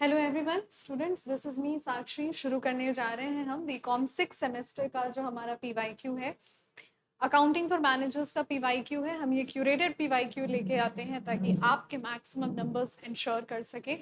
Hello everyone students, this is me Sakshi. शुरू करने जा रहे हैं हम बीकॉम 6 सेमेस्टर का जो हमारा पीवाईक्यू है, अकाउंटिंग फॉर मैनेजर्स का पीवाईक्यू है। हम ये क्यूरेटेड पीवाईक्यू लेके आते हैं ताकि आपके मैक्सिमम नंबर्स इंश्योर कर सके।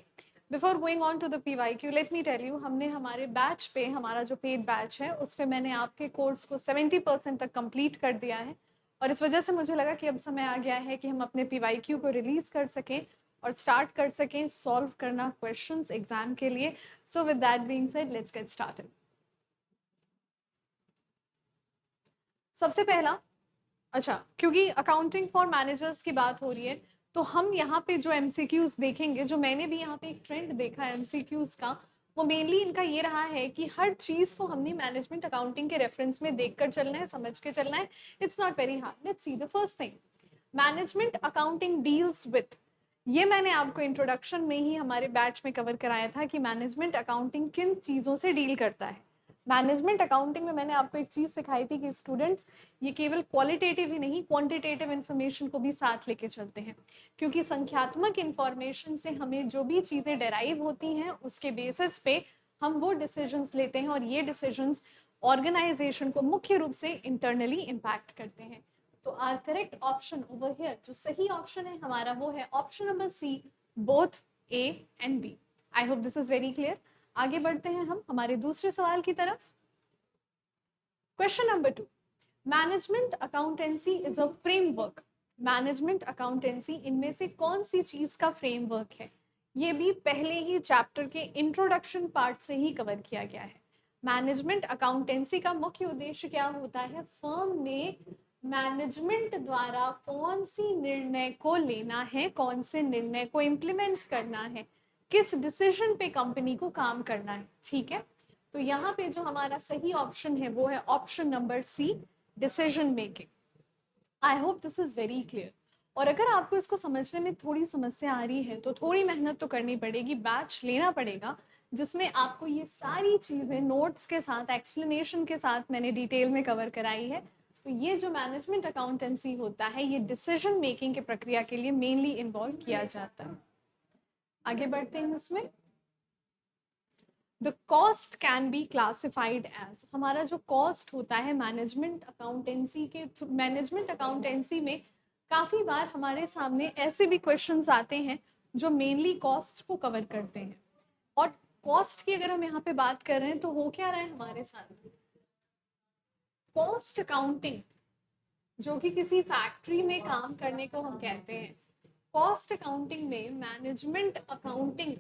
Before going on to the PYQ, let me tell you, हमने हमारे बैच पे, हमारा जो पेड बैच है उस पर मैंने आपके कोर्स को 70% तक कंप्लीट कर दिया है और इस वजह से मुझे लगा कि अब समय आ गया है कि हम अपने पीवाईक्यू को रिलीज कर सकें और स्टार्ट कर सकें सॉल्व करना क्वेश्चंस एग्जाम के लिए। So with that being said, let's get started. सबसे पहला, अच्छा, क्योंकि अकाउंटिंग फॉर मैनेजर्स की बात हो रही है तो हम यहाँ पे जो एमसीक्यूज देखेंगे, जो मैंने भी यहाँ पे एक ट्रेंड देखा है एमसीक्यूज का, वो मेनली इनका ये रहा है कि हर चीज को हमने मैनेजमेंट अकाउंटिंग के रेफरेंस में देखकर चलना है, समझ के चलना है। It's not very hard. Let's see the first thing, management accounting deals with, ये मैंने आपको इंट्रोडक्शन में ही हमारे बैच में कवर कराया था कि मैनेजमेंट अकाउंटिंग किन चीज़ों से डील करता है। मैनेजमेंट अकाउंटिंग में मैंने आपको एक चीज़ सिखाई थी कि स्टूडेंट्स, ये केवल क्वालिटेटिव ही नहीं, क्वांटिटेटिव इन्फॉर्मेशन को भी साथ लेके चलते हैं, क्योंकि संख्यात्मक इन्फॉर्मेशन से हमें जो भी चीज़ें डेराइव होती हैं उसके बेसिस पे हम वो डिसीजंस लेते हैं और ये डिसीजंस ऑर्गेनाइजेशन को मुख्य रूप से इंटरनली इम्पैक्ट करते हैं। तो our correct option over here, जो सही ऑप्शन है हमारा, वो है option number C, both A and B. I hope this is very clear. आगे बढ़ते हैं हम हमारे दूसरे सवाल की तरफ। Question number 2, management accountancy is a framework. Management accountancy इनमें से कौन सी चीज का फ्रेमवर्क है? ये भी पहले ही चैप्टर के इंट्रोडक्शन पार्ट से ही कवर किया गया है। मैनेजमेंट अकाउंटेंसी का मुख्य उद्देश्य क्या होता है? फर्म में मैनेजमेंट द्वारा कौन सी निर्णय को लेना है, कौन से निर्णय को इम्प्लीमेंट करना है, किस डिसीजन पे कंपनी को काम करना है। ठीक है, तो यहाँ पे जो हमारा सही ऑप्शन है वो है option number C, decision making. I hope this is very clear. और अगर आपको इसको समझने में थोड़ी समस्या आ रही है तो थोड़ी मेहनत तो करनी पड़ेगी, बैच लेना पड़ेगा जिसमें आपको ये सारी चीज़ें नोट्स के साथ, एक्सप्लेनेशन के साथ मैंने डिटेल में कवर कराई है। तो ये जो मैनेजमेंट अकाउंटेंसी होता है, ये डिसीजन मेकिंग की प्रक्रिया के लिए मेनली इन्वॉल्व किया जाता है। आगे बढ़ते हैं इसमें। The cost can be classified as, हमारा जो कॉस्ट होता है मैनेजमेंट अकाउंटेंसी के, मैनेजमेंट अकाउंटेंसी में काफ़ी बार हमारे सामने ऐसे भी क्वेश्चंस आते हैं जो मेनली कॉस्ट को कवर करते हैं। और कॉस्ट की अगर हम यहाँ पे बात कर रहे हैं तो हो क्या रहा है हमारे साथ, कॉस्ट अकाउंटिंग, जो कि किसी फैक्ट्री में काम करने को हम कहते हैं। कॉस्ट अकाउंटिंग में मैनेजमेंट अकाउंटिंग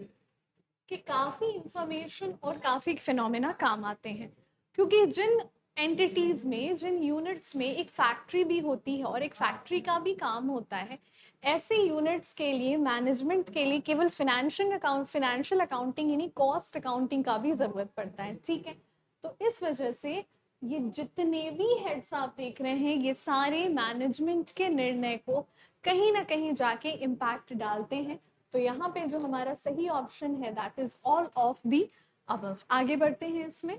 कि काफ़ी इंफॉर्मेशन और काफ़ी फिनोमेना काम आते हैं, क्योंकि जिन एंटिटीज़ में, जिन यूनिट्स में एक फैक्ट्री भी होती है और एक फैक्ट्री का भी काम होता है, ऐसे यूनिट्स के लिए, मैनेजमेंट के लिए केवल फिनेंशियल अकाउंटिंग यानी कॉस्ट अकाउंटिंग का भी ज़रूरत पड़ता है। ठीक है, तो इस वजह से ये जितने भी हेड्स आप देख रहे हैं, ये सारे मैनेजमेंट के निर्णय को कहीं ना कहीं जाके इम्पैक्ट डालते हैं। तो यहाँ पे जो हमारा सही ऑप्शन है that is all of the above. आगे बढ़ते हैं इसमें।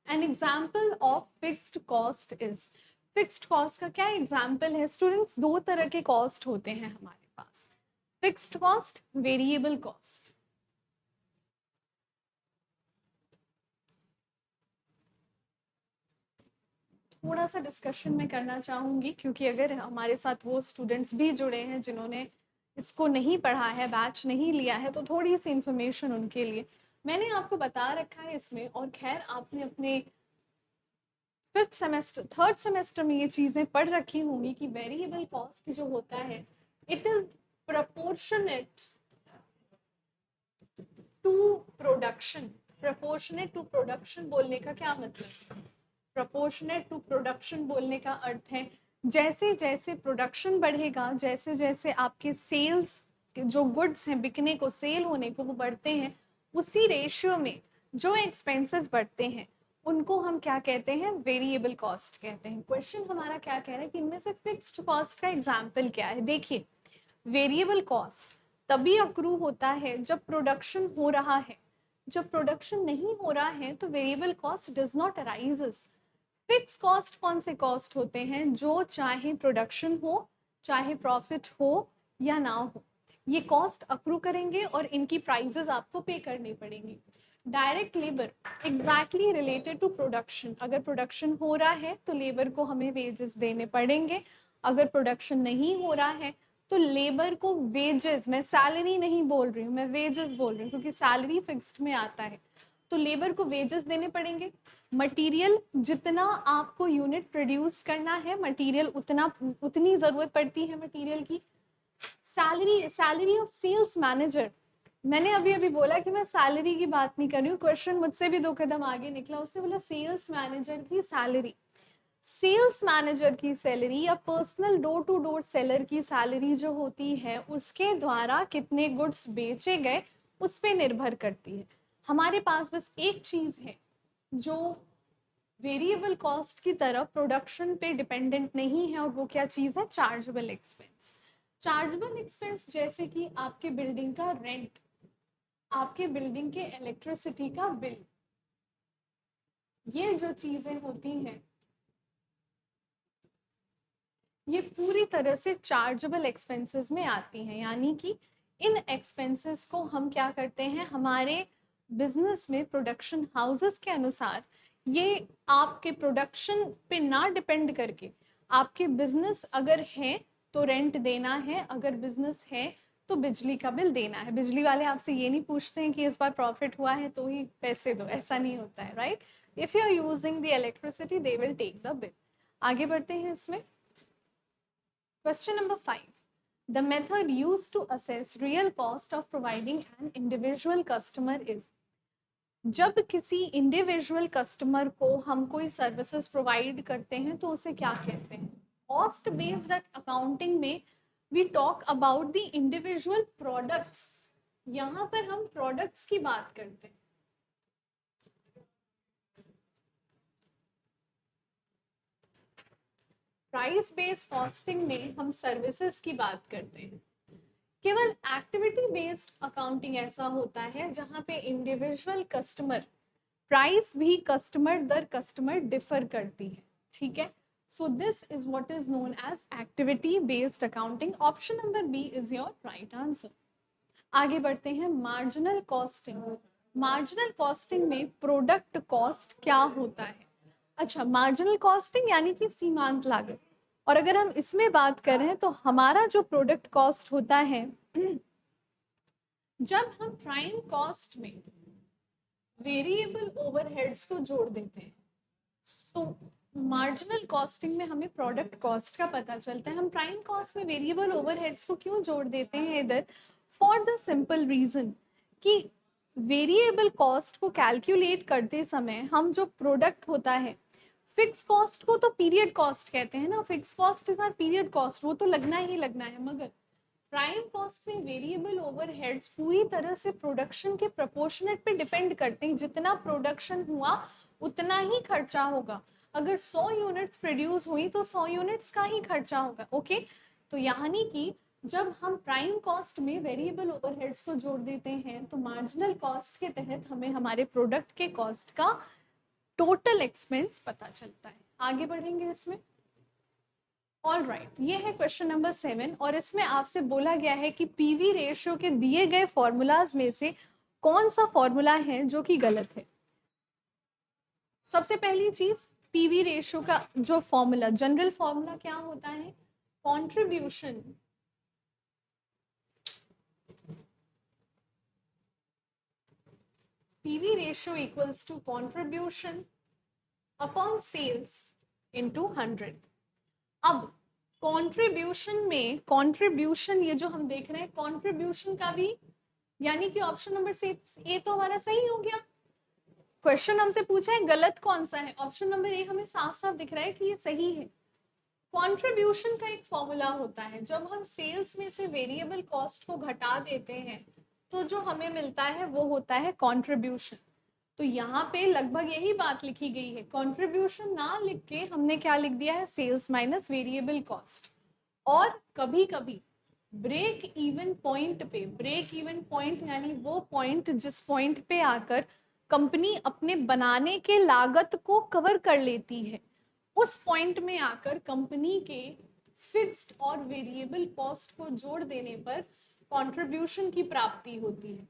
An example of fixed cost is, fixed cost का क्या एग्जाम्पल है स्टूडेंट्स? दो तरह के कॉस्ट होते हैं हमारे पास, फिक्स्ड कॉस्ट, वेरिएबल कॉस्ट। थोड़ा सा डिस्कशन में करना चाहूँगी, क्योंकि अगर हमारे साथ वो स्टूडेंट्स भी जुड़े हैं जिन्होंने इसको नहीं पढ़ा है, बैच नहीं लिया है, तो थोड़ी सी इंफॉर्मेशन उनके लिए मैंने आपको बता रखा है इसमें। और खैर, आपने अपने फिफ्थ सेमेस्टर, थर्ड सेमेस्टर में ये चीज़ें पढ़ रखी होंगी कि वेरिएबल कॉस्ट जो होता है, it is proportionate to production. Proportionate to production बोलने का क्या मतलब? प्रोपोर्शनेट टू प्रोडक्शन बोलने का अर्थ है जैसे जैसे प्रोडक्शन बढ़ेगा, जैसे जैसे आपके सेल्स, जो गुड्स हैं बिकने को, सेल होने को, वो बढ़ते हैं, उसी रेशियो में जो एक्सपेंसेस बढ़ते हैं उनको हम क्या कहते हैं? वेरिएबल कॉस्ट कहते हैं। क्वेश्चन हमारा क्या कह रहा है कि इनमें से फिक्स्ड कॉस्ट का एग्जाम्पल क्या है? देखिए, वेरिएबल कॉस्ट तभी अक्रू होता है जब प्रोडक्शन हो रहा है। जब प्रोडक्शन नहीं हो रहा है तो variable cost does not arises. Fix cost कौन से कॉस्ट होते हैं? जो चाहे प्रोडक्शन हो, चाहे प्रॉफिट हो या ना हो, ये कॉस्ट अक्रू करेंगे और इनकी प्राइजेस आपको पे करनी पड़ेंगी। Direct labour exactly related to production, अगर प्रोडक्शन हो रहा है तो लेबर को हमें वेजेस देने पड़ेंगे, अगर प्रोडक्शन नहीं हो रहा है तो लेबर को वेजेस, मैं सैलरी नहीं बोल रही हूँ, मैं वेजेस बोल रही हूँ क्योंकि सैलरी फिक्स्ड में आता है, तो लेबर को वेजेस देने पड़ेंगे। मटेरियल जितना आपको यूनिट प्रोड्यूस करना है, मटेरियल उतनी जरूरत पड़ती है मटेरियल की। सैलरी ऑफ सेल्स मैनेजर, मैंने अभी अभी बोला कि मैं सैलरी की बात नहीं कर रही हूँ, क्वेश्चन मुझसे भी 2 कदम आगे निकला, उसने बोला सेल्स मैनेजर की सैलरी। सेल्स मैनेजर की सैलरी या personal door to door seller की सैलरी जो होती है उसके द्वारा कितने गुड्स बेचे गए उस पर निर्भर करती है। हमारे पास बस एक चीज है जो वेरिएबल कॉस्ट की तरफ प्रोडक्शन पे डिपेंडेंट नहीं है, और वो क्या चीज है? Chargeable expense. चार्जेबल एक्सपेंस जैसे कि आपके बिल्डिंग का रेंट, आपके बिल्डिंग के इलेक्ट्रिसिटी का बिल, ये जो चीजें होती हैं ये पूरी तरह से चार्जेबल एक्सपेंसेस में आती हैं। यानी कि इन एक्सपेंसेस को हम क्या करते हैं, हमारे बिजनेस में प्रोडक्शन हाउसेस के अनुसार, ये आपके प्रोडक्शन पे ना डिपेंड करके, आपके बिजनेस अगर है तो रेंट देना है, अगर बिजनेस है तो बिजली का बिल देना है। बिजली वाले आपसे ये नहीं पूछते हैं कि इस बार प्रॉफिट हुआ है तो ही पैसे दो, ऐसा नहीं होता है, right? If you are using the electricity they will take the bill. आगे बढ़ते हैं इसमें। Question number 5. The method used to assess real cost of providing an individual customer is, जब किसी इंडिविजुअल कस्टमर को हम कोई सर्विसेज प्रोवाइड करते हैं तो उसे क्या कहते हैं? कॉस्ट बेस्ड अकाउंटिंग में we talk about the individual products, यहाँ पर हम प्रोडक्ट्स की बात करते हैं। प्राइस बेस्ड कॉस्टिंग में हम सर्विसेज की बात करते हैं। केवल एक्टिविटी बेस्ड अकाउंटिंग ऐसा होता है जहां पे इंडिविजुअल कस्टमर प्राइस भी कस्टमर दर कस्टमर डिफर करती है, ठीक है? So this is what is known as activity based accounting. Option number B is your right answer. आगे बढ़ते हैं, मार्जिनल कॉस्टिंग। मार्जिनल कॉस्टिंग में प्रोडक्ट कॉस्ट क्या होता है? अच्छा, मार्जिनल कॉस्टिंग यानी कि सीमांत लागत, और अगर हम इसमें बात करें तो हमारा जो प्रोडक्ट कॉस्ट होता है, जब हम प्राइम कॉस्ट में वेरिएबल ओवरहेड्स को जोड़ देते हैं तो मार्जिनल कॉस्टिंग में हमें प्रोडक्ट कॉस्ट का पता चलता है। हम प्राइम कॉस्ट में वेरिएबल ओवरहेड्स को क्यों जोड़ देते हैं इधर? फॉर द सिंपल रीजन कि वेरिएबल कॉस्ट को कैलकुलेट करते समय हम जो प्रोडक्ट होता है, फिक्स कॉस्ट को तो पीरियड कॉस्ट कहते हैं ना, fix cost is are period cost, वो तो लगना ही लगना है, मगर प्राइम कॉस्ट में वेरिएबल ओवरहेड्स पूरी तरह से प्रोडक्शन के प्रोपोर्शनेट पे डिपेंड करते हैं। जितना प्रोडक्शन हुआ उतना ही खर्चा होगा। अगर 100 यूनिट्स प्रोड्यूस हुई तो 100 यूनिट्स का ही खर्चा होगा, ओके? तो यानी कि जब हम प्राइम कॉस्ट में वेरिएबल ओवरहेड्स को जोड़ देते हैं तो मार्जिनल कॉस्ट के तहत हमें हमारे प्रोडक्ट के कॉस्ट का टोटल एक्सपेंस पता चलता है। आगे बढ़ेंगे इसमें। ऑल राइट, ये है क्वेश्चन नंबर 7 और इसमें आपसे बोला गया है कि पीवी रेशियो के दिए गए फॉर्मूलाज में से कौन सा फॉर्मूला है जो कि गलत है। सबसे पहली चीज, पीवी रेशियो का जो फॉर्मूला, जनरल फॉर्मूला क्या होता है? Contribution PV ratio equals to contribution upon sales into 100। अब कंट्रीब्यूशन में, कंट्रीब्यूशन ये जो हम देख रहे हैं कंट्रीब्यूशन का भी, यानी कि ऑप्शन नंबर से ए तो हमारा सही हो गया। क्वेश्चन हमसे पूछा है गलत कौन सा है, ऑप्शन नंबर ए हमें साफ साफ दिख रहा है कि ये सही है। कंट्रीब्यूशन का एक फॉर्मूला होता है, जब हम सेल्स में से वेरिएबल कॉस्ट को घटा देते हैं तो जो हमें मिलता है वो होता है कंट्रीब्यूशन। तो यहाँ पे लगभग यही बात लिखी गई है, कंट्रीब्यूशन ना लिख के हमने क्या लिख दिया है? Sales minus variable cost. और कभी कभी ब्रेक इवन पॉइंट पे, ब्रेक इवन पॉइंट यानी वो पॉइंट जिस पॉइंट पे आकर कंपनी अपने बनाने के लागत को कवर कर लेती है, उस पॉइंट में आकर कंपनी के फिक्स्ड और वेरिएबल कॉस्ट को जोड़ देने पर कंट्रीब्यूशन की प्राप्ति होती है।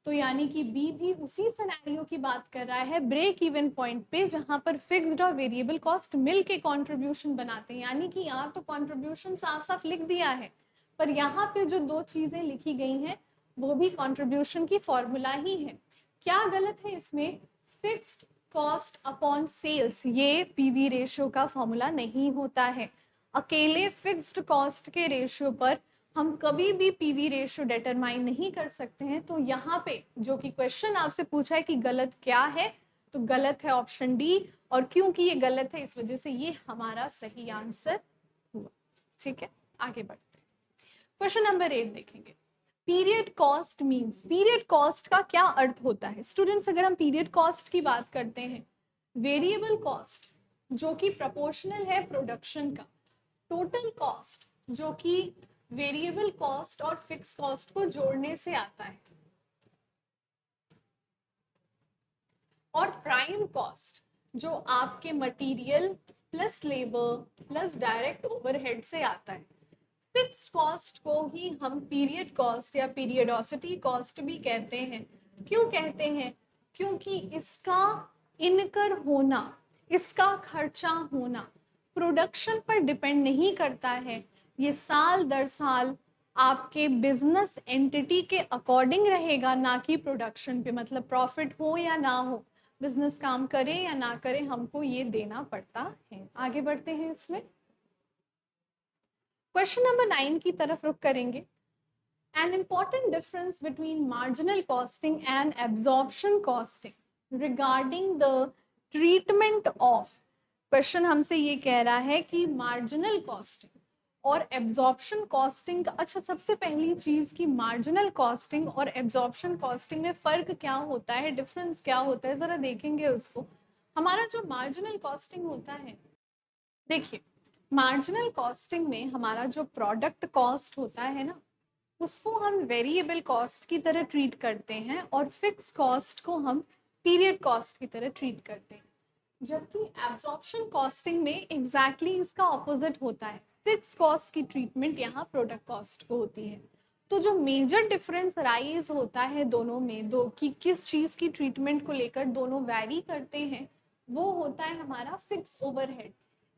तो यानी कि बी भी उसी सिनेरियो की बात कर रहा है ब्रेक इवन पॉइंट पे, जहां पर फिक्स्ड और वेरिएबल कॉस्ट मिलके कंट्रीब्यूशन बनाते हैं। यानी कि यहाँ तो कंट्रीब्यूशन साफ साफ लिख दिया है, पर यहाँ पे जो दो चीजें लिखी गई हैं वो भी कंट्रीब्यूशन की फॉर्मूला ही है। क्या गलत है इसमें? फिक्स्ड कॉस्ट अपॉन सेल्स, ये पीवी रेशियो का फॉर्मूला नहीं होता है। अकेले फिक्स्ड कॉस्ट के रेशियो पर हम कभी भी पीवी रेशियो डिटरमाइन नहीं कर सकते हैं। तो यहाँ पे जो कि क्वेश्चन आपसे पूछा है कि गलत क्या है, तो गलत है ऑप्शन डी, और क्योंकि ये गलत है इस वजह से ये हमारा सही आंसर हुआ। ठीक है, आगे बढ़ते हैं। क्वेश्चन नंबर 8 देखेंगे। Period cost means, period cost का क्या अर्थ होता है स्टूडेंट्स? अगर हम पीरियड कॉस्ट की बात करते हैं, वेरिएबल कॉस्ट जो कि प्रोपोर्शनल है प्रोडक्शन का, टोटल कॉस्ट जो कि वेरिएबल कॉस्ट और फिक्स कॉस्ट को जोड़ने से आता है, और प्राइम कॉस्ट जो आपके material plus labour plus direct overhead से आता है। फिक्स्ड कॉस्ट को ही हम पीरियड कॉस्ट या पीरियडोसिटी कॉस्ट भी कहते हैं। क्यों कहते हैं? क्योंकि इसका इनकर होना, इसका खर्चा होना प्रोडक्शन पर डिपेंड नहीं करता है। ये साल दर साल आपके बिजनेस एंटिटी के अकॉर्डिंग रहेगा, ना कि प्रोडक्शन पे। मतलब प्रॉफिट हो या ना हो, बिजनेस काम करे या ना करे, हमको ये देना पड़ता है। आगे बढ़ते हैं इसमें, क्वेश्चन नंबर 9 की तरफ रुख करेंगे। An important difference between marginal costing and absorption costing regarding the treatment of, question हमसे ये कह रहा है कि मार्जिनल कॉस्टिंग और एब्जॉर्प्शन कॉस्टिंग। अच्छा, सबसे पहली चीज कि मार्जिनल कॉस्टिंग और एब्जॉर्प्शन कॉस्टिंग में फर्क क्या होता है, डिफरेंस क्या होता है, जरा देखेंगे उसको। हमारा जो मार्जिनल कॉस्टिंग होता है, देखिए मार्जिनल कॉस्टिंग में हमारा जो प्रोडक्ट कॉस्ट होता है ना, उसको हम वेरिएबल कॉस्ट की तरह ट्रीट करते हैं, और फिक्स कॉस्ट को हम पीरियड कॉस्ट की तरह ट्रीट करते हैं। जबकि एब्जॉर्प्शन कॉस्टिंग में एग्जैक्टली इसका ऑपोजिट होता है। फिक्स कॉस्ट की ट्रीटमेंट यहाँ प्रोडक्ट कॉस्ट को होती है। तो जो मेजर डिफरेंस राइज होता है दोनों में, दो कि किस चीज़ की ट्रीटमेंट को लेकर दोनों वैरी करते हैं, वो होता है हमारा फिक्स ओवरहेड।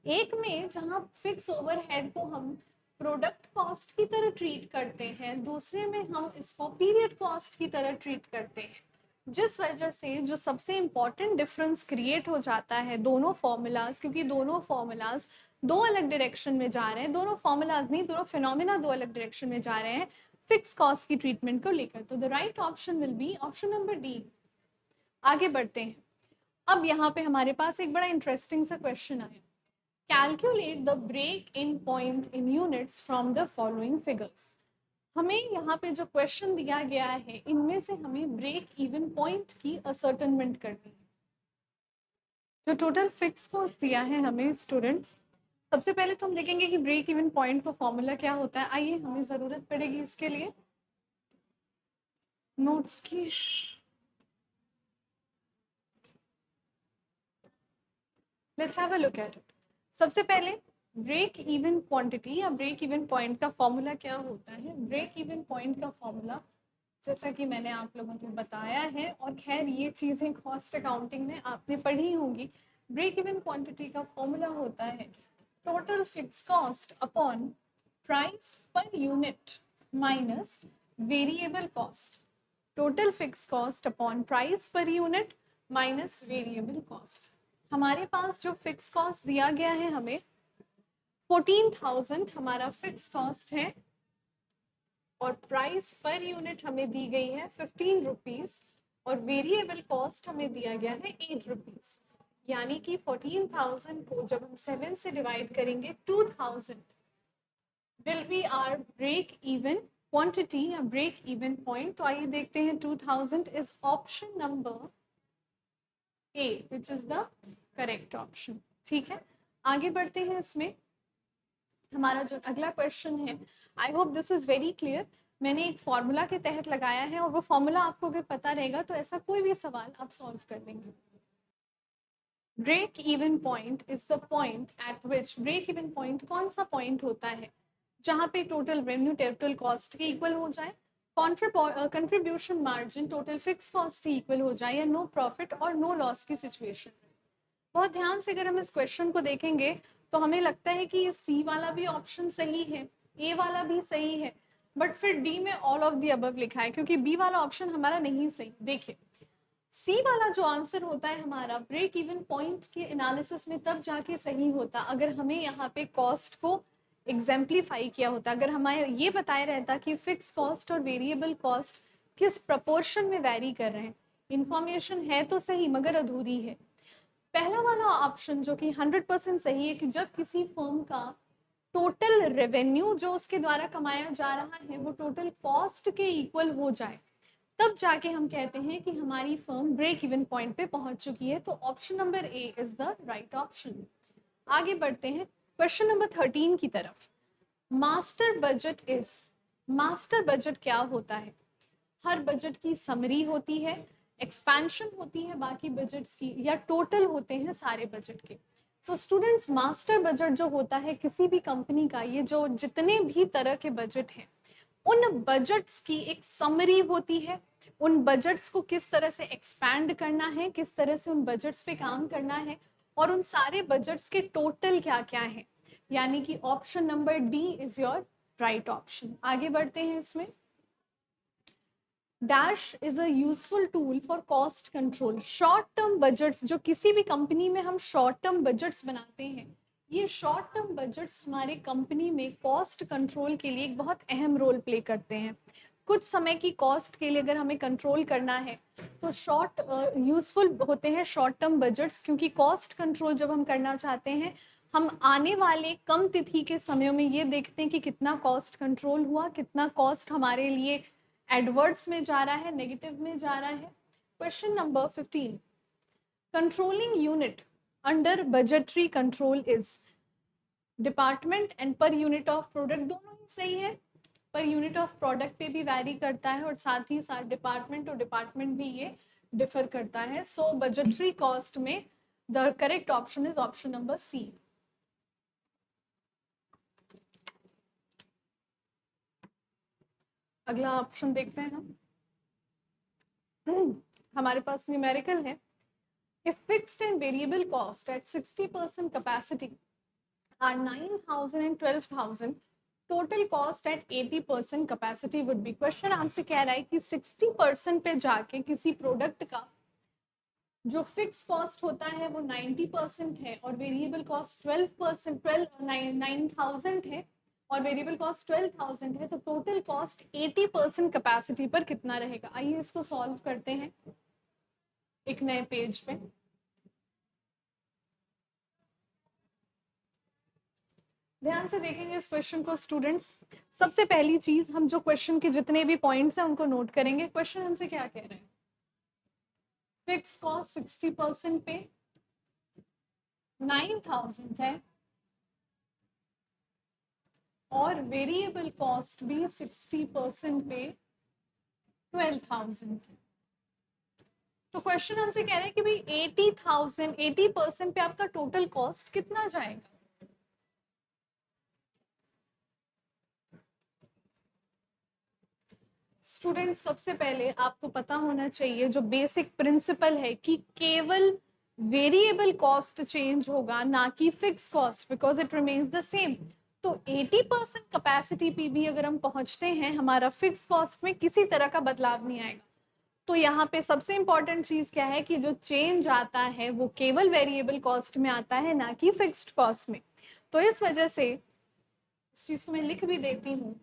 एक में जहाँ फिक्स ओवरहेड को हम प्रोडक्ट कॉस्ट की तरह ट्रीट करते हैं, दूसरे में हम इसको पीरियड कॉस्ट की तरह ट्रीट करते हैं। जिस वजह से जो सबसे इम्पॉर्टेंट डिफरेंस क्रिएट हो जाता है दोनों फॉर्मूलाज, क्योंकि दोनों फॉर्मूलाज दो अलग डायरेक्शन में जा रहे हैं, दोनों फॉर्मूलाज नहीं, दोनों फिनोमिना दो अलग डायरेक्शन में जा रहे हैं फिक्स कॉस्ट की ट्रीटमेंट को लेकर। तो the right option will be option number D. आगे बढ़ते हैं। अब यहाँ पे हमारे पास एक बड़ा इंटरेस्टिंग सा क्वेश्चन आया। Calculate the break even point in units from the following figures. हमें यहाँ पे जो क्वेश्चन दिया गया है, इनमें से हमें ब्रेक इवन पॉइंट की असर्टेनमेंट करनी है। जो टोटल फिक्स कॉस्ट दिया है हमें स्टूडेंट्स, सबसे पहले तो हम देखेंगे कि ब्रेक इवन पॉइंट का फॉर्मूला क्या होता है। आइए, हमें जरूरत पड़ेगी इसके लिए नोट्स की। Let's have a look at it. सबसे पहले ब्रेक इवन क्वांटिटी या ब्रेक इवन पॉइंट का फॉर्मूला क्या होता है? ब्रेक इवन पॉइंट का फॉर्मूला जैसा कि मैंने आप लोगों को बताया है, और खैर ये चीज़ें कॉस्ट अकाउंटिंग में आपने पढ़ी होंगी। ब्रेक इवन क्वांटिटी का फॉर्मूला होता है total fix cost upon price per unit minus variable cost. Total fix cost upon price per unit minus variable cost. हमारे पास जो फिक्स कॉस्ट दिया गया है हमें 14,000 हमारा फिक्स कॉस्ट है, और प्राइस पर यूनिट हमें दी गई है 15 रुपीज, और वेरिएबल कॉस्ट हमें दिया गया है 8 रुपीज। यानी कि 14,000 को जब हम 7 से डिवाइड करेंगे, 2,000 will be our break even quantity या ब्रेक इवन पॉइंट। तो आइए देखते हैं, 2000 is option number A, which is the correct option. ठीक है, आगे बढ़ते हैं। इसमें हमारा जो अगला क्वेश्चन है, आई hope this is very clear. मैंने एक फॉर्मूला के तहत लगाया है, और वो फॉर्मूला आपको अगर पता रहेगा तो ऐसा कोई भी सवाल आप सॉल्व कर लेंगे। Break even point is the point at which, break even point कौन सा पॉइंट होता है जहां पे टोटल रेवेन्यू टोटल कॉस्ट के इक्वल हो जाए, contribution margin total fix cost के इक्वल हो जाए या नो प्रॉफिट और नो लॉस की सिचुएशन। बहुत ध्यान से अगर हम इस क्वेश्चन को देखेंगे तो हमें लगता है कि ये सी वाला भी ऑप्शन सही है, ए वाला भी सही है, बट फिर डी में ऑल ऑफ दी अबव लिखा है क्योंकि बी वाला ऑप्शन हमारा नहीं सही। देखिए सी वाला जो आंसर होता है हमारा ब्रेक इवन पॉइंट के एनालिसिस में तब जाके सही होता अगर हमें यहाँ पे कॉस्ट को एग्जाम्पलीफाई किया होता, अगर हमें ये बताया रहता कि फिक्स कॉस्ट और वेरिएबल कॉस्ट किस प्रपोर्शन में वैरी कर रहे हैं। इंफॉर्मेशन है तो सही मगर अधूरी है। पहला वाला ऑप्शन जो कि 100% सही है कि जब किसी फर्म का टोटल रेवेन्यू जो उसके द्वारा कमाया जा रहा है वो टोटल कॉस्ट के इक्वल हो जाए तब जाके हम कहते हैं कि हमारी फर्म ब्रेक इवन पॉइंट पे पहुंच चुकी है। तो option number A is the right option. आगे बढ़ते हैं क्वेश्चन नंबर 13 की तरफ। Master budget is, master budget क्या होता है? हर बजट की समरी होती है, एक्सपेंशन होती है बाकी बजट्स की, या टोटल होते हैं सारे बजट के। तो स्टूडेंट्स मास्टर बजट जो होता है किसी भी कंपनी का, ये जो जितने भी तरह के बजट हैं उन बजट्स की एक समरी होती है। उन बजट्स को किस तरह से एक्सपैंड करना है, किस तरह से उन बजट्स पे काम करना है और उन सारे बजट्स के टोटल क्या क्या है। यानी कि option number D is your right option. आगे बढ़ते हैं इसमें। Dash is a useful tool for cost control. Short term budgets, जो किसी भी कंपनी में हम शॉर्ट टर्म बजट्स बनाते हैं, ये शॉर्ट टर्म बजट्स हमारे कंपनी में कॉस्ट कंट्रोल के लिए एक बहुत अहम रोल प्ले करते हैं। कुछ समय की कॉस्ट के लिए अगर हमें कंट्रोल करना है तो शॉर्ट यूजफुल होते हैं शॉर्ट टर्म बजट्स, क्योंकि कॉस्ट कंट्रोल जब हम करना चाहते हैं हम आने वाले कम तिथि के समयों में ये देखते हैं कि कितना कॉस्ट कंट्रोल हुआ, कितना कॉस्ट हमारे लिए एडवर्ड्स में जा रहा है, नेगेटिव में जा रहा है। Question number 15, controlling unit under budgetary control is department and per unit of product. दोनों ही सही है, पर यूनिट ऑफ प्रोडक्ट पे भी वैरी करता है और साथ ही साथ डिपार्टमेंट टू डिपार्टमेंट भी ये डिफर करता है। सो बजटरी कॉस्ट में the correct option is option number C. अगला ऑप्शन देखते हैं हम। हमारे पास न्यूमेरिकल है। If fixed and variable cost at 60% capacity are 9,000 and 12,000, total cost at 80% capacity would be। Question आपसे कह रहा है कि 60% पे जाके किसी प्रोडक्ट का जो फिक्स कॉस्ट होता है वो 90% है और वेरिएबल कॉस्ट 12%, 9,000 है और वेरिएबल कॉस्ट 12,000 है, तो टोटल कॉस्ट 80% कैपेसिटी पर कितना रहेगा। आइए इसको सॉल्व करते हैं एक नए पेज पे। ध्यान से देखेंगे इस क्वेश्चन को स्टूडेंट्स। सबसे पहली चीज हम जो क्वेश्चन के जितने भी पॉइंट्स हैं उनको नोट करेंगे। क्वेश्चन हमसे क्या कह रहे हैं? फिक्स कॉस्ट 60% पे 9,000 है और वेरिएबल कॉस्ट भी 60% पे 12,000 है। तो क्वेश्चन हमसे कह रहे हैं कि भाई 80,000, 80% पे आपका टोटल कॉस्ट कितना जाएगा। स्टूडेंट सबसे पहले आपको पता होना चाहिए जो बेसिक प्रिंसिपल है कि केवल वेरिएबल कॉस्ट चेंज होगा ना कि fix cost, because it remains the same. तो 80% कैपेसिटी पे भी अगर हम पहुंचते हैं हमारा फिक्स कॉस्ट में किसी तरह का बदलाव नहीं आएगा। तो यहाँ पे सबसे इंपॉर्टेंट चीज क्या है कि जो चेंज आता है वो केवल वेरिएबल कॉस्ट में आता है ना कि फिक्स्ड कॉस्ट में। तो इस वजह से इस चीज को मैं लिख भी देती हूँ,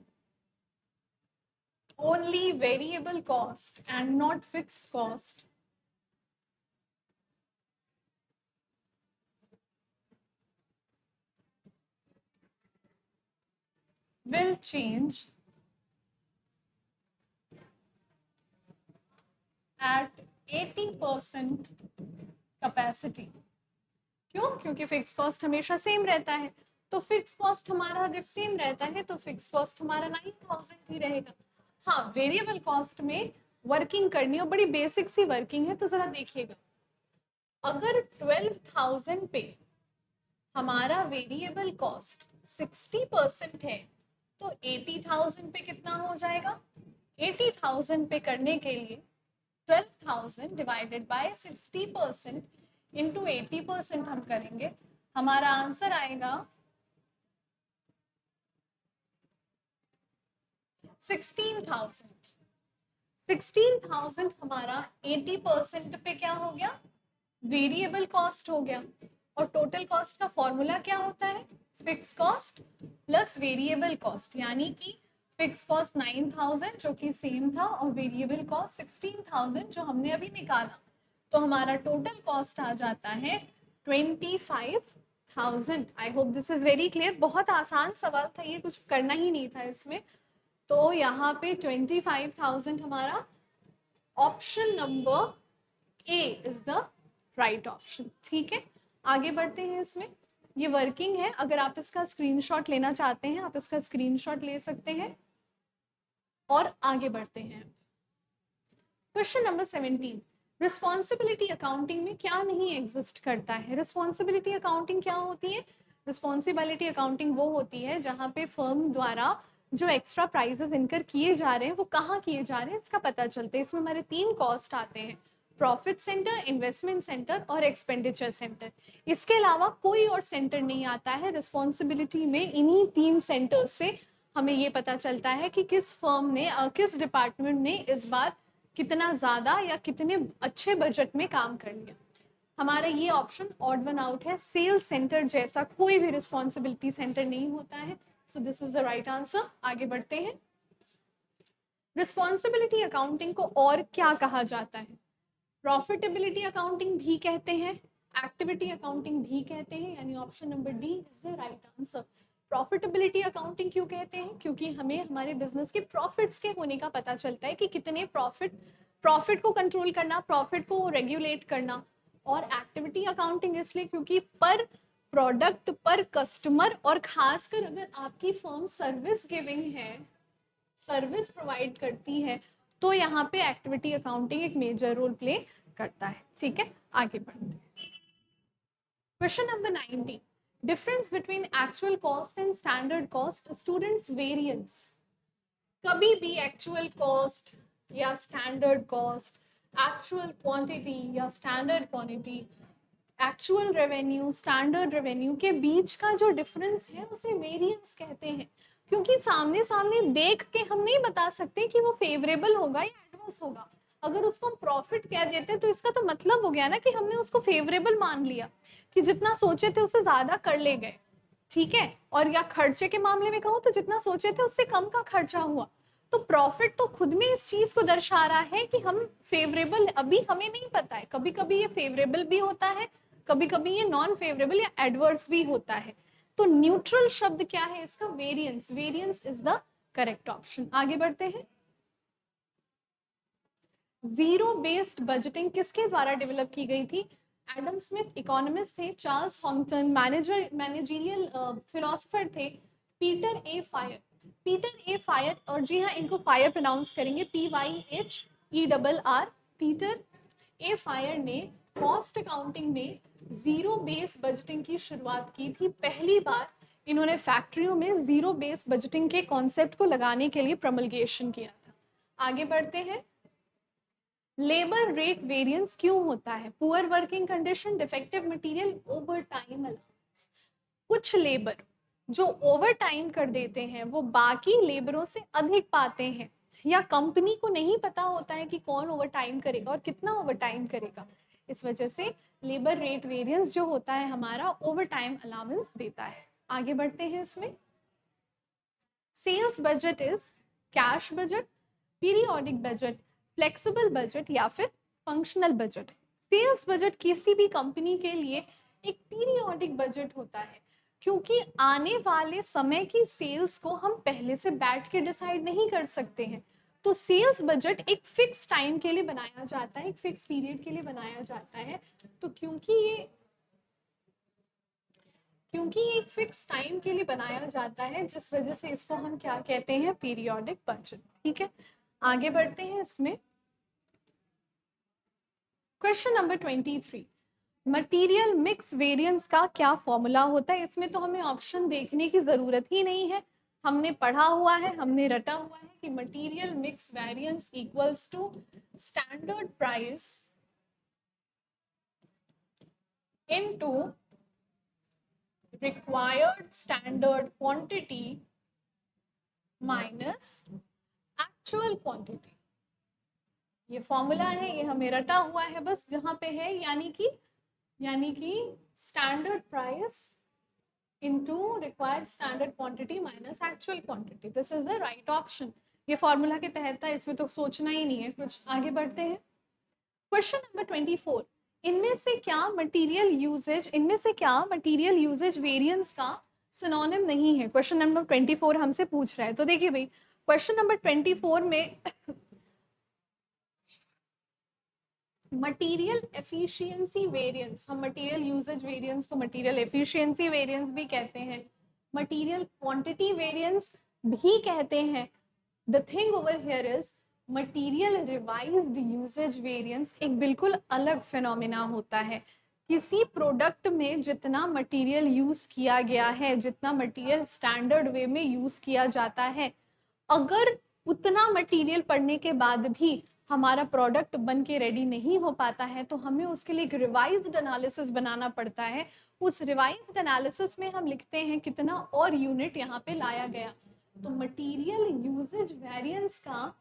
only variable cost and not fixed cost will change at 80% capacity। क्यों? क्योंकि फिक्स कॉस्ट हमेशा सेम रहता है। तो फिक्स कॉस्ट हमारा अगर सेम रहता है तो फिक्स कॉस्ट हमारा 9,000 ही रहेगा। हाँ, वेरिएबल कॉस्ट में वर्किंग करनी हो, बड़ी बेसिक सी वर्किंग है। तो जरा देखिएगा, अगर 12,000 पे हमारा वेरिएबल कॉस्ट 60% है तो 80,000 पे कितना हो जाएगा? 80,000 पे करने के लिए 12,000 डिवाइडेड बाय 60% इंटू 80% हम करेंगे, हमारा आंसर आएगा 16,000। 16,000 हमारा 80% पे क्या हो गया, वेरिएबल कॉस्ट हो गया। और टोटल कॉस्ट का फॉर्मूला क्या होता है, fix cost plus variable cost, यानी कि फिक्स कॉस्ट 9,000 जो कि सेम था और वेरिएबल कॉस्ट 16,000 जो हमने अभी निकाला, तो हमारा टोटल कॉस्ट आ जाता है 25,000। आई hope this is very clear. बहुत आसान सवाल था ये, कुछ करना ही नहीं था इसमें। तो यहाँ पे 25,000 हमारा option number A is the right option. ठीक है, आगे बढ़ते हैं। इसमें ये वर्किंग है, अगर आप इसका स्क्रीनशॉट लेना चाहते हैं आप इसका स्क्रीनशॉट ले सकते हैं और आगे बढ़ते हैं। क्वेश्चन नंबर 17, रिस्पॉन्सिबिलिटी अकाउंटिंग में क्या नहीं एग्जिस्ट करता है। रिस्पॉन्सिबिलिटी अकाउंटिंग क्या होती है, रिस्पॉन्सिबिलिटी अकाउंटिंग वो होती है जहां पे फर्म द्वारा जो एक्स्ट्रा प्राइजेस इनकर किए जा रहे हैं वो कहाँ किए जा रहे हैं इसका पता चलता है। इसमें हमारे 3 कॉस्ट आते हैं, प्रॉफिट सेंटर, इन्वेस्टमेंट सेंटर और एक्सपेंडिचर सेंटर। इसके अलावा कोई और सेंटर नहीं आता है रिस्पॉन्सिबिलिटी में। इन्हीं 3 सेंटर से हमें ये पता चलता है कि किस फर्म ने किस डिपार्टमेंट ने इस बार कितना ज्यादा या कितने अच्छे बजट में काम कर लिया। हमारा ये ऑप्शन ऑड वन आउट है, सेल्स सेंटर जैसा कोई भी रिस्पॉन्सिबिलिटी सेंटर नहीं होता है। So this is the right answer. आगे बढ़ते हैं। रिस्पॉन्सिबिलिटी अकाउंटिंग को और क्या कहा जाता है, प्रॉफिटेबिलिटी अकाउंटिंग भी कहते हैं, एक्टिविटी अकाउंटिंग भी कहते हैं, यानी option number D is the right answer. Profitability accounting क्यों कहते हैं, क्योंकि हमें हमारे बिजनेस के प्रॉफिट्स के होने का पता चलता है कि कितने प्रॉफिट को कंट्रोल करना, प्रॉफिट को रेगुलेट करना। और एक्टिविटी अकाउंटिंग इसलिए क्योंकि पर प्रोडक्ट, पर कस्टमर, और खासकर अगर आपकी फर्म सर्विस गिविंग है, सर्विस प्रोवाइड करती है, तो यहाँ पे एक्टिविटी अकाउंटिंग एक मेजर रोल प्ले करता है। ठीक है, आगे बढ़ते हैं। Question number 19, difference between actual cost and standard cost, students variance. कभी भी एक्चुअल कॉस्ट या स्टैंडर्ड कॉस्ट, एक्चुअल क्वांटिटी या standard quantity, actual revenue, standard revenue के बीच का जो डिफरेंस है उसे वेरिएंस कहते हैं। क्योंकि सामने सामने देख के हम नहीं बता सकते कि वो फेवरेबल होगा या एडवर्स होगा। अगर उसको हम प्रॉफिट कह देते तो इसका तो मतलब हो गया ना कि हमने उसको फेवरेबल मान लिया, कि जितना सोचे थे उससे ज्यादा कर ले गए। ठीक है, और या खर्चे के मामले में कहूँ तो जितना सोचे थे उससे कम का खर्चा हुआ। तो प्रॉफिट तो खुद में इस चीज को दर्शा रहा है कि हम फेवरेबल, अभी हमें नहीं पता है, कभी कभी ये फेवरेबल भी होता है, कभी कभी ये नॉन फेवरेबल या एडवर्स भी होता है। तो न्यूट्रल शब्द क्या है इसका, variance. Variance is the correct option. आगे बढ़ते हैं। जीरो बेस्ड बजटिंग किसके द्वारा डेवलप की गई थी, एडम स्मिथ इकोनॉमिस्ट थे, चार्ल्स हॉन्गटन मैनेजरियल फिलोसफर थे, पीटर ए फायर। पीटर ए फायर, और जी हाँ इनको फायर प्रोनाउंस करेंगे PYHERR। पीटर ए फायर ने कॉस्ट अकाउंटिंग में जीरो बेस बजटिंग की शुरुआत की थी। पहली बार इन्होंने फैक्ट्रियों में जीरो बेस बजटिंग के कॉन्सेप्ट को लगाने के लिए प्रमलगेशन किया था। आगे बढ़ते हैं। लेबर रेट वेरिएंस क्यों होता है, poor working condition, defective material, over time allowance. कुछ लेबर जो ओवर टाइम कर देते हैं वो बाकी लेबरों से अधिक पाते हैं, या कंपनी को नहीं पता होता है कि कौन ओवर टाइम करेगा और कितना ओवर टाइम करेगा। इस वजह से लेबर रेट वेरिएंस जो होता है हमारा ओवर टाइम अलाउंस देता है। आगे बढ़ते हैं। इसमें sales budget is cash budget, periodic budget, flexible budget या फिर फंक्शनल बजट। सेल्स बजट किसी भी कंपनी के लिए एक पीरियोडिक बजट होता है, क्योंकि आने वाले समय की सेल्स को हम पहले से बैठ के डिसाइड नहीं कर सकते हैं। तो सेल्स बजट एक फिक्स टाइम के लिए बनाया जाता है, एक फिक्स पीरियड के लिए बनाया जाता है। तो क्योंकि ये एक फिक्स टाइम के लिए बनाया जाता है, जिस वजह से इसको हम क्या कहते हैं, पीरियोडिक बजट। ठीक है, आगे बढ़ते हैं। इसमें question number 23, material mix variance का क्या फॉर्मूला होता है। इसमें तो हमें ऑप्शन देखने की जरूरत ही नहीं है, हमने पढ़ा हुआ है, हमने रटा हुआ है कि material mix variance equals to standard price into required standard quantity minus actual quantity. ये फॉर्मूला है, ये हमें रटा हुआ है बस जहां पे है, यानी कि standard price into required standard quantity minus actual quantity. This is the right option. ये फॉर्मूला के तहत था, इसमें तो सोचना ही नहीं है कुछ। आगे बढ़ते हैं। क्वेश्चन नंबर 24, इनमें से क्या मटेरियल यूजेज वेरिएंस का सिनोनिम नहीं है? क्वेश्चन नंबर 24 हमसे पूछ रहा है। तो देखिए भाई, क्वेश्चन नंबर 24 में मटेरियल एफिशिएंसी वेरिएंस, हम मटेरियल यूजेज वेरिएंस को मटेरियल एफिशिएंसी वेरिएंस भी कहते हैं, मटेरियल क्वांटिटी वेरिएंस भी कहते हैं। The thing over here is material revised usage variance एक बिल्कुल अलग फिनोमिना होता है। किसी प्रोडक्ट में जितना मटेरियल यूज किया गया है, जितना मटेरियल स्टैंडर्ड वे में यूज किया जाता है, अगर उतना मटेरियल पड़ने के बाद भी हमारा प्रोडक्ट बन के रेडी नहीं हो पाता है, तो हमें उसके लिए एक रिवाइज्ड एनालिसिस बनाना पड़ता है। उस रिवाइज्ड एनालिसिस में हम लिखते हैं कितना और यूनिट यहाँ पे लाया गया। तो मटेरियल यूजेज वेरिएंस का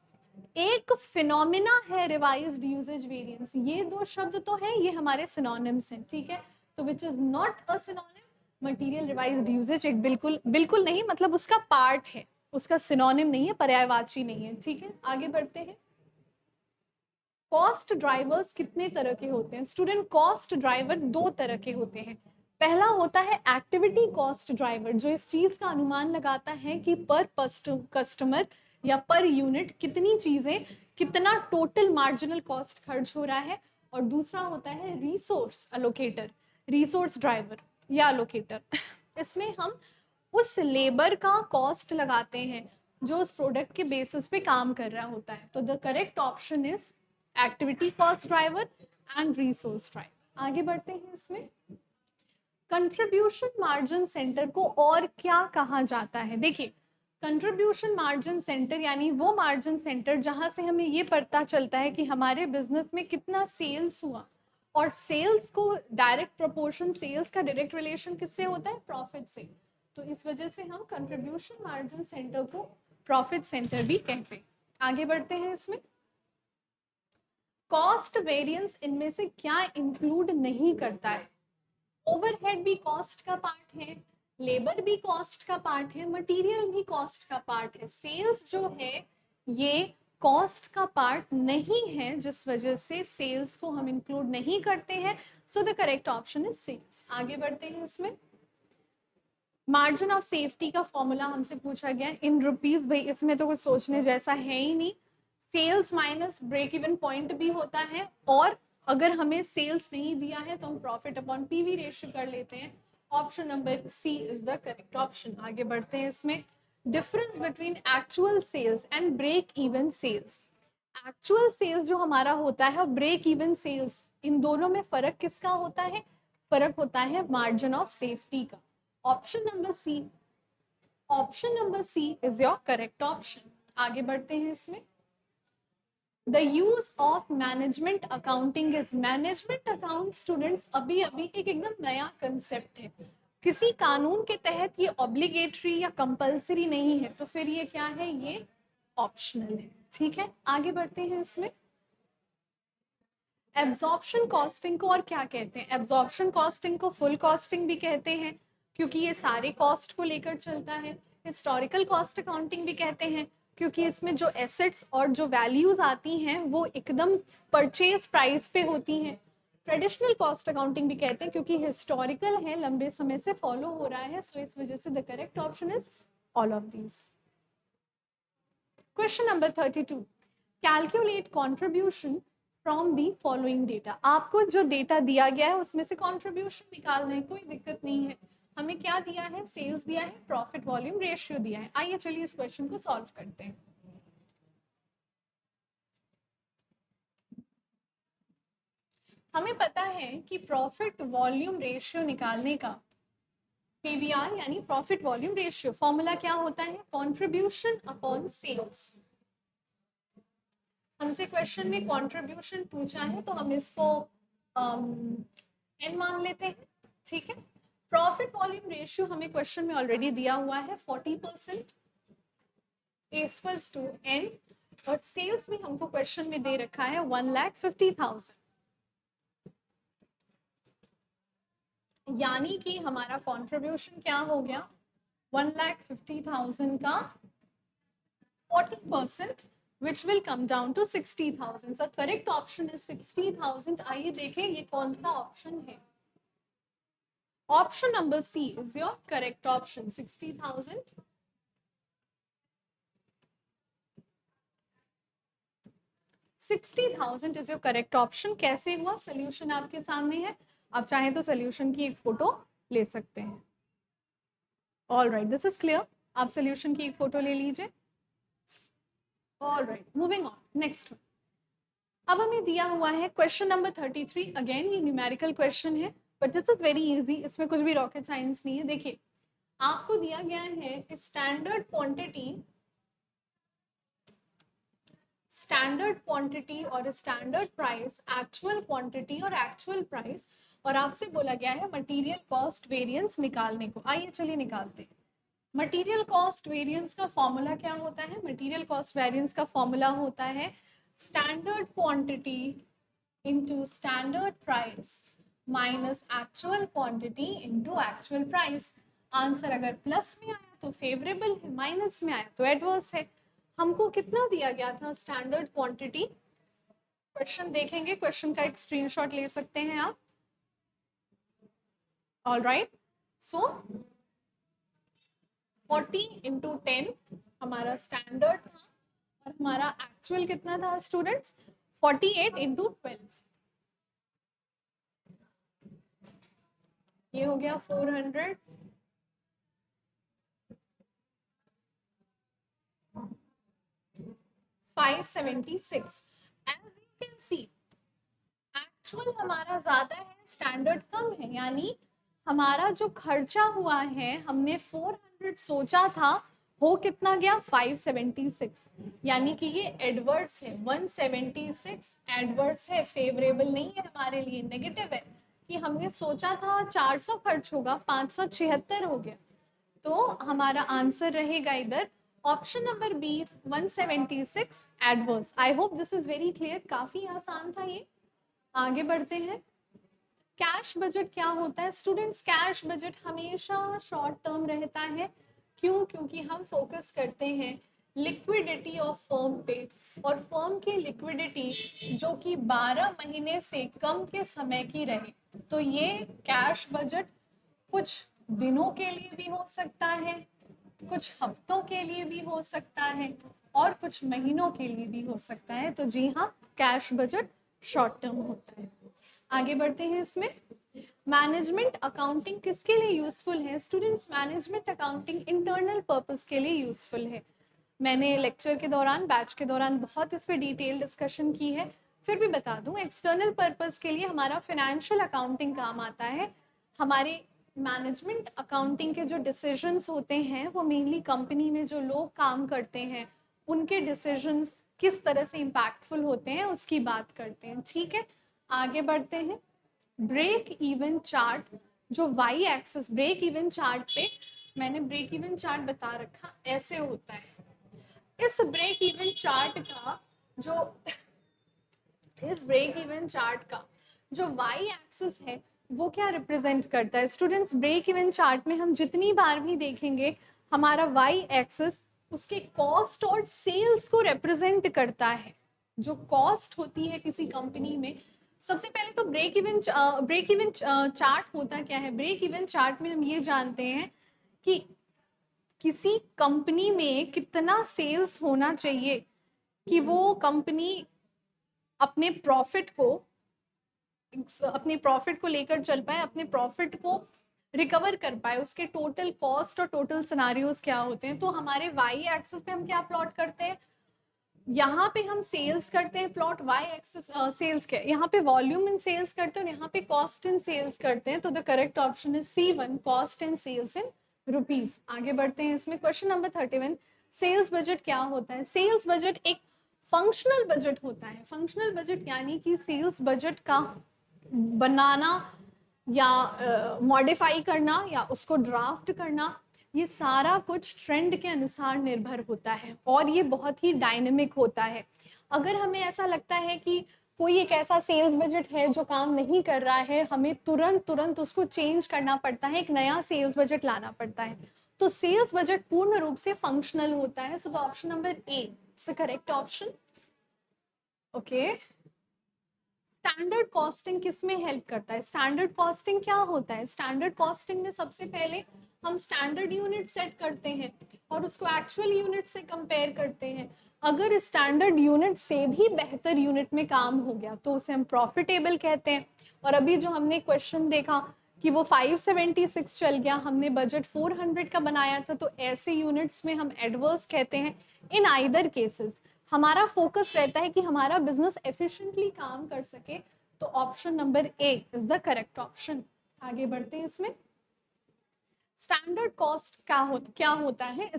एक फिनोमिना है रिवाइज्ड यूजेज वेरिएंस। ये दो शब्द तो है, ये हमारे सिनोनिम्स हैं, ठीक है। तो which is not a synonym, material revised usage एक बिल्कुल नहीं, मतलब उसका पार्ट है, उसका सिनोनिम नहीं है, पर्यायवाची नहीं है, ठीक है। आगे बढ़ते हैं। कॉस्ट ड्राइवर्स कितने तरह के होते हैं स्टूडेंट? कॉस्ट ड्राइवर दो तरह के होते हैं। पहला होता है एक्टिविटी कॉस्ट ड्राइवर, जो इस चीज का अनुमान लगाता है कि पर कस्टमर या पर यूनिट कितनी चीजें, कितना टोटल मार्जिनल कॉस्ट खर्च हो रहा है। और दूसरा होता है रिसोर्स अलोकेटर, रिसोर्स ड्राइवर या अलोकेटर। इसमें हम उस लेबर का कॉस्ट लगाते हैं जो उस प्रोडक्ट के बेसिस पे काम कर रहा होता है। तो the correct option is activity cost driver and resource driver. आगे बढ़ते हैं। इसमें कंट्रीब्यूशन मार्जिन सेंटर को और क्या कहा जाता है? देखिए, कंट्रीब्यूशन मार्जिन सेंटर यानी वो मार्जिन सेंटर जहां से हमें ये पता चलता है कि हमारे बिजनेस में कितना सेल्स हुआ, और सेल्स को डायरेक्ट प्रोपोर्शन, सेल्स का डायरेक्ट रिलेशन किससे होता है? प्रॉफिट से। तो इस वजह से हम कंट्रीब्यूशन मार्जिन सेंटर को प्रॉफिट सेंटर भी कहते हैं। आगे बढ़ते हैं। इसमें कॉस्ट वेरिएंस इनमें से क्या इंक्लूड नहीं करता है? ओवरहेड भी कॉस्ट का पार्ट है, लेबर भी कॉस्ट का पार्ट है, मटेरियल भी कॉस्ट का पार्ट है। सेल्स जो है ये कॉस्ट का पार्ट नहीं है, जिस वजह से सेल्स को हम इंक्लूड नहीं करते हैं। So the correct option is sales. आगे बढ़ते हैं। इसमें मार्जिन ऑफ सेफ्टी का फॉर्मूला हमसे पूछा गया इन रुपीज। भाई इसमें तो कुछ सोचने जैसा है ही नहीं। Sales minus break even point भी होता है, और अगर हमें सेल्स नहीं दिया है तो हम प्रॉफिट अपॉन पीवी रेशियो कर लेते हैं। Option number C is the correct option. आगे बढ़ते हैं। इसमें difference between actual sales and break even sales. Actual sales जो हमारा होता है और ब्रेक इवन सेल्स, इन दोनों में फर्क किसका होता है? फर्क होता है मार्जिन ऑफ सेफ्टी का। Option number C is your correct option. आगे बढ़ते हैं। इसमें the use of management accounting is, management account students अभी एक एकदम नया कंसेप्ट है। किसी कानून के तहत ये ऑब्लिगेटरी या कंपल्सरी नहीं है, तो फिर ये क्या है? ये ऑप्शनल है, ठीक है। आगे बढ़ते हैं। इसमें एब्जॉर्प्शन कॉस्टिंग को और क्या कहते हैं? एब्जॉर्प्शन कॉस्टिंग को फुल कॉस्टिंग भी कहते हैं, क्योंकि ये सारे कॉस्ट को लेकर चलता है। हिस्टोरिकल कॉस्ट अकाउंटिंग भी कहते हैं, क्योंकि इसमें जो एसेट्स और जो वैल्यूज आती हैं वो एकदम परचेज प्राइस पे होती हैं। ट्रेडिशनल कॉस्ट अकाउंटिंग भी कहते हैं, क्योंकि हिस्टोरिकल है, लंबे समय से फॉलो हो रहा है। सो इस वजह से the correct option is all of these. Question number 32, calculate contribution from the following data. आपको जो डेटा दिया गया है उसमें से कॉन्ट्रीब्यूशन निकालना है, कोई दिक्कत नहीं है। हमें क्या दिया है? सेल्स दिया है, प्रॉफिट वॉल्यूम रेशियो दिया है। आइए चलिए इस क्वेश्चन को सॉल्व करते हैं। हमें पता है कि प्रॉफिट वॉल्यूम रेशियो निकालने का पीवीआर यानी प्रॉफिट वॉल्यूम रेशियो। फॉर्मूला क्या होता है? Contribution upon sales. हमसे क्वेश्चन में कंट्रीब्यूशन पूछा है तो हम इसको एन मान लेते हैं, ठीक है। प्रॉफिट वॉल्यूम रेशियो हमें क्वेश्चन में ऑलरेडी दिया हुआ है 40% इक्वल्स टू एन, और सेल्स में हमको क्वेश्चन में दे रखा है 1,50,000, यानी कि हमारा कंट्रीब्यूशन क्या हो गया? 1,50,000 का 40%, which will come down to 60,000. So correct option is 60,000. आइए देखें ये कौन सा ऑप्शन है। Option number C is your correct option, 60,000. 60,000 is your correct option. कैसे हुआ? सोल्यूशन आपके सामने है, आप चाहें तो सोल्यूशन की एक फोटो ले सकते हैं। All right, this is clear. आप सोल्यूशन की एक फोटो ले लीजिए। All right, moving on, next one. अब हमें दिया हुआ है क्वेश्चन नंबर 33। अगेन ये न्यूमेरिकल क्वेश्चन है, but this is very easy, इसमें कुछ भी रॉकेट साइंस नहीं है। देखिए, आपको दिया गया है स्टैंडर्ड क्वांटिटी और स्टैंडर्ड प्राइस, एक्चुअल क्वांटिटी और एक्चुअल प्राइस, और आपसे बोला गया है मटेरियल कॉस्ट वेरिएंस निकालने को। आइए चलिए निकालते हैं। मटेरियल कॉस्ट वेरिएंस का फॉर्मूला क्या होता है? मटेरियल कॉस्ट वेरिएंस का फॉर्मूला होता है standard quantity into standard price minus actual quantity into actual price. Answer अगर प्लस में आया तो फेवरेबल है, माइनस में आया तो एडवर्स है। हमको कितना दिया गया था स्टैंडर्ड क्वांटिटी? क्वेश्चन देखेंगे, क्वेश्चन का एक स्क्रीनशॉट ले सकते हैं आप। ऑल राइट, सो 40 इंटू 10 हमारा स्टैंडर्ड था, और हमारा एक्चुअल कितना था स्टूडेंट्स? 48 इंटू 12, ये हो गया 400। 576। As you can see, actual हमारा ज्यादा है, स्टैंडर्ड कम है, यानी हमारा जो खर्चा हुआ है, हमने 400 सोचा था, हो कितना गया? 576, यानी कि ये एडवर्स है। 176 एडवर्स है, फेवरेबल नहीं है हमारे लिए, नेगेटिव है। कि हमने सोचा था 400 खर्च होगा, 576 हो गया, तो हमारा आंसर रहेगा इधर option number B 176 adverse. I hope this is very clear, काफी आसान था ये। आगे बढ़ते हैं। कैश बजट क्या होता है स्टूडेंट्स? कैश बजट हमेशा शॉर्ट टर्म रहता है। क्यों? क्योंकि हम फोकस करते हैं लिक्विडिटी ऑफ फर्म पे, और फर्म की लिक्विडिटी जो कि 12 महीने से कम के समय की रहे। तो ये कैश बजट कुछ दिनों के लिए भी हो सकता है, कुछ हफ्तों के लिए भी हो सकता है, और कुछ महीनों के लिए भी हो सकता है। तो जी हाँ, कैश बजट शॉर्ट टर्म होता है। आगे बढ़ते हैं इसमें। मैनेजमेंट अकाउंटिंग किसके लिए यूजफुल है students? Management accounting internal purpose के लिए यूजफुल है। मैंने लेक्चर के दौरान, बैच के दौरान बहुत इस पर डिटेल डिस्कशन की है, फिर भी बता दूं, एक्सटर्नल पर्पस के लिए हमारा फाइनेंशियल अकाउंटिंग काम आता है। हमारे मैनेजमेंट अकाउंटिंग के जो डिसीजंस होते हैं वो मेनली कंपनी में जो लोग काम करते हैं उनके डिसीजंस किस तरह से इम्पैक्टफुल होते हैं उसकी बात करते हैं, ठीक है। आगे बढ़ते हैं। ब्रेक इवन चार्ट, जो Y axis break even chart पे मैंने ब्रेक इवन चार्ट बता रखा, ऐसे होता है। इस ब्रेक इवन चार्ट का जो वाई एक्सिस है वो क्या रिप्रेजेंट करता है स्टूडेंट्स? ब्रेक इवन चार्ट में हम जितनी बार भी देखेंगे हमारा वाई एक्सिस उसके कॉस्ट और सेल्स को रिप्रेजेंट करता है। जो कॉस्ट होती है किसी कंपनी में, सबसे पहले तो ब्रेक इवन चार्ट होता क्या है? ब्रेक इवन चार्ट में हम ये जानते हैं कि किसी कंपनी में कितना सेल्स होना चाहिए कि वो कंपनी अपने प्रॉफिट को लेकर चल पाए, अपने प्रॉफिट को रिकवर कर पाए। उसके टोटल कॉस्ट और टोटल सिनारियोज क्या होते हैं। तो हमारे वाई एक्सिस पे हम क्या प्लॉट करते हैं? यहाँ पे हम सेल्स करते हैं, प्लॉट वाई एक्सिस सेल्स के, यहाँ पे वॉल्यूम इन सेल्स करते हैं और यहाँ पे कॉस्ट इन सेल्स करते हैं। तो the correct option is C1, cost in sales in rupees. आगे बढ़ते हैं इसमें। क्वेश्चन नंबर 31, सेल्स बजट क्या होता है? सेल्स बजट एक फंक्शनल बजट होता है। फंक्शनल बजट यानी कि सेल्स बजट का बनाना या मॉडिफाई करना या उसको ड्राफ्ट करना, ये सारा कुछ ट्रेंड के अनुसार निर्भर होता है और ये बहुत ही डायनेमिक होता है। अगर हमें ऐसा लगता है कि कोई एक ऐसा सेल्स बजट है जो काम नहीं कर रहा है, हमें तुरंत उसको चेंज करना पड़ता है, एक नया सेल्स बजट लाना पड़ता है, तो सेल्स बजट पूर्ण रूप से फंक्शनल होता है। So the option number A is the correct option. Okay, standard costing किस में हेल्प करता है? स्टैंडर्ड कॉस्टिंग क्या होता है? स्टैंडर्ड कॉस्टिंग में सबसे पहले हम स्टैंडर्ड यूनिट सेट करते हैं और उसको एक्चुअल यूनिट से कंपेयर करते हैं। अगर स्टैंडर्ड यूनिट से भी बेहतर यूनिट में काम हो गया तो उसे हम प्रॉफिटेबल कहते हैं। और अभी जो हमने क्वेश्चन देखा कि वो 576 चल गया, हमने बजट 400 का बनाया था, तो ऐसे यूनिट्स में हम एडवर्स कहते हैं। इन आइदर केसेस हमारा फोकस रहता है कि हमारा बिजनेस एफिशिएंटली काम कर सके। तो option number A is the correct option. आगे बढ़ते हैं इसमें। स्टैंडर्ड कॉस्ट क्या होता है?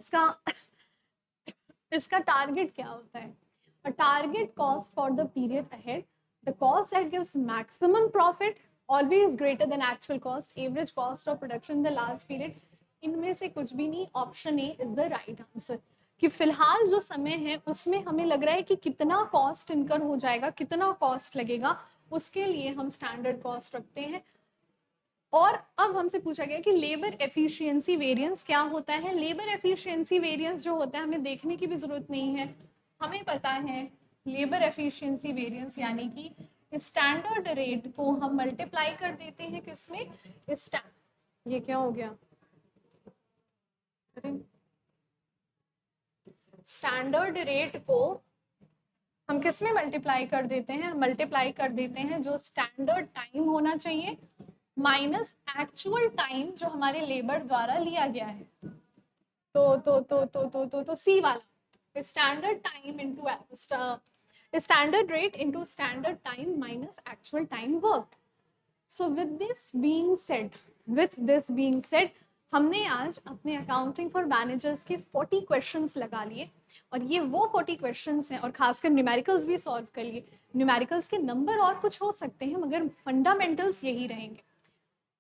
इसका टारगेट क्या होता है? A target cost for the period ahead, the cost that gives maximum profit always greater than actual cost, average cost of production in the last period. इनमें से कुछ भी नहीं, option A is the right answer. कि फिलहाल जो समय है उसमें हमें लग रहा है कि कितना कॉस्ट इनकर हो जाएगा, कितना कॉस्ट लगेगा, उसके लिए हम स्टैंडर्ड कॉस्ट रखते हैं। और अब हमसे पूछा गया कि लेबर एफिशिएंसी वेरिएंस क्या होता है? लेबर एफिशिएंसी वेरिएंस जो होता है हमें देखने की भी जरूरत नहीं है, हमें पता है लेबर एफिशिएंसी वेरिएंस यानी कि स्टैंडर्ड रेट को हम मल्टीप्लाई कर देते हैं किसमें? ये क्या हो गया? स्टैंडर्ड रेट को हम किस में मल्टीप्लाई कर देते हैं? मल्टीप्लाई कर देते हैं जो स्टैंडर्ड टाइम होना चाहिए माइनस एक्चुअल टाइम जो हमारे लेबर द्वारा लिया गया है। तो सी वाला, standard time into standard rate into standard time minus actual time work. So with this being said हमने आज अपने अकाउंटिंग फॉर मैनेजर्स के 40 क्वेश्चंस लगा लिए और ये वो 40 क्वेश्चंस हैं और खासकर न्यूमेरिकल्स भी सॉल्व कर लिए। न्यूमेरिकल्स के नंबर और कुछ हो सकते हैं मगर फंडामेंटल्स यही रहेंगे।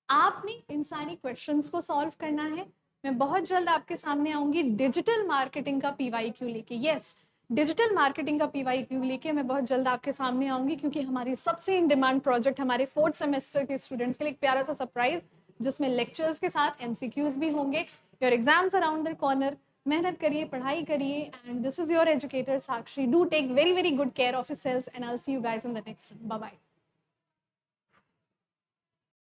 आपने इन सारी क्वेश्चंस को सॉल्व करना है। मैं बहुत जल्द आपके सामने आऊंगी डिजिटल मार्केटिंग का पीवाईक्यू लेके। यस, डिजिटल मार्केटिंग का पीवाईक्यू लेके मैं बहुत जल्द आपके सामने आऊंगी, क्योंकि हमारी सबसे इन डिमांड प्रोजेक्ट हमारे 4th सेमेस्टर के स्टूडेंट्स के लिए एक प्यारा सा सरप्राइज जिसमें लेक्चर्स के साथ एमसीक्यूज भी होंगे। Your exams around the corner. मेहनत करिए, पढ़ाई करिए, and this is your educator Sakshi. Do take very very good care of yourselves and I will see you guys in the next one. Bye bye.